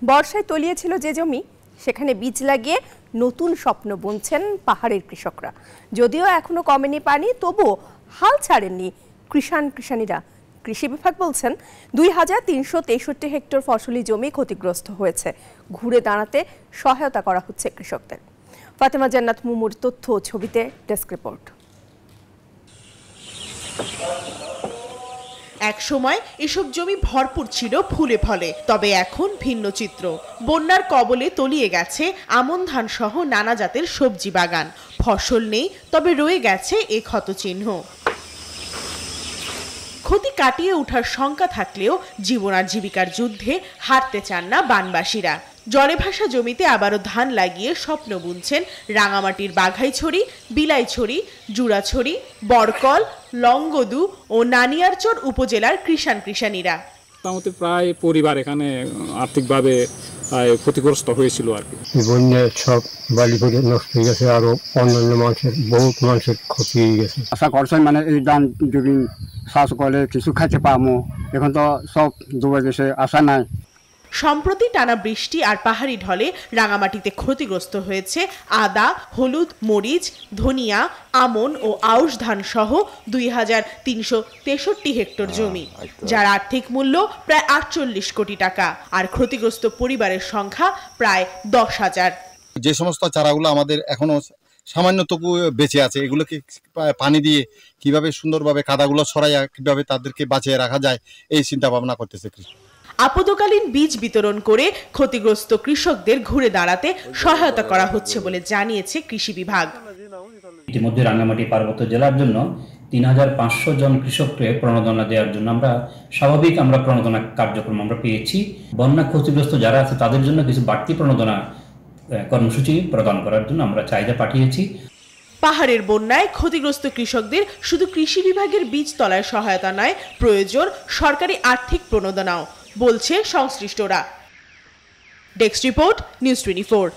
বর্ষায় তলিয়েছিল যে জমি সেখানে বীজ লাগিয়ে নতুন স্বপ্ন বুনছেন পাহাড়ের কৃষকরা। যদিও এখনো কমেনি পানি, তবুও হাল ছাড়েননি কৃষাণীরা। কৃষি বিভাগ বলছেন ২,৩৬৩ হেক্টর ফসলি জমি ক্ষতিগ্রস্ত হয়েছে। ঘুরে দাঁড়াতে সহায়তা করা হচ্ছে কৃষকদের। ফাতেমা জান্নাত মুমুর তথ্য ও ছবিতে ডেস্ক রিপোর্ট। এক সময় এসব জমি ভরপুর ছিল ফুলে ফলে, তবে এখন ভিন্ন চিত্র। বন্যার কবলে তলিয়ে গেছে আমন ধান সহ নানা জাতের সবজি বাগান। ফসল নেই, তবে রয়ে গেছে এ ক্ষতচিহ্ন। ক্ষতি কাটিয়ে ওঠার শঙ্কা থাকলেও জীবন আর জীবিকার যুদ্ধে হারতে চান না বানবাসীরা। জলে ভাসা জমিতে আবারও ধান লাগিয়ে স্বপ্ন বুনছেন রাঙামাটির বাঘাইছড়ি, বিলাইছড়ি, জুড়াছড়ি, বরকল, লংগদু ও নানিয়ারচর উপজেলার কৃষাণীরা। মোটামুটি প্রায় পরিবার এখানে আর্থিকভাবে ক্ষতিগ্রস্ত হয়েছিল আর কি। বন্যায় সব বালি করে নষ্ট হয়ে গেছে, আরো অন্যান্য বহুত মানুষের ক্ষতি হয়ে গেছে। আশা করছেন মানে এই ধান যদি চাষ করলে কিছু খাইতে পাবো, এখন তো সব ডুবে গেছে, আশা নাই। সম্প্রতি টানা বৃষ্টি আর পাহাড়ি ঢলে রাঙামাটিতে ক্ষতিগ্রস্ত হয়েছে আদা, হলুদ, মরিচ, ধনিয়া, আমন ও আউশ ধান সহ ২,৩৬৩ হেক্টর জমি, যার আর্থিক মূল্য প্রায় ৪৮ কোটি টাকা। আর ক্ষতিগ্রস্ত পরিবারের সংখ্যা প্রায় ১০,০০০। যে সমস্ত চারাগুলো আমাদের এখনো সামান্যটুকু বেঁচে আছে, এগুলোকে পানি দিয়ে কিভাবে সুন্দরভাবে কাদাগুলো ছড়াইয়া কিভাবে তাদেরকে বাঁচিয়ে রাখা যায়, এই চিন্তা ভাবনা করতেছে কৃষক। আপদকালীন বীজ বিতরণ করে ক্ষতিগ্রস্ত কৃষকদের ঘুরে দাঁড়াতে সহায়তা করা হচ্ছে বলে জানিয়েছে কৃষি বিভাগ। ইতিমধ্যে রাঙ্গামাটি পার্বত্য জেলার জন্য ৩,৫০০ জন কৃষককে প্রণোদনা দেওয়ার জন্য স্বাভাবিক প্রণোদনা কার্যক্রম পেয়েছি। বন্যা ক্ষতিগ্রস্ত যারা আছে তাদের জন্য কিছু বাড়তি প্রণোদনা কর্মসূচি প্রদান করার জন্য আমরা চাহিদা পাঠিয়েছি। পাহাড়ের বন্যায় ক্ষতিগ্রস্ত কৃষকদের শুধু কৃষি বিভাগের বীজ তলায় সহায়তা নয়, প্রয়োজন সরকারি আর্থিক প্রণোদনাও, বলছে সংশ্লিষ্টরা। Desk report, news 24।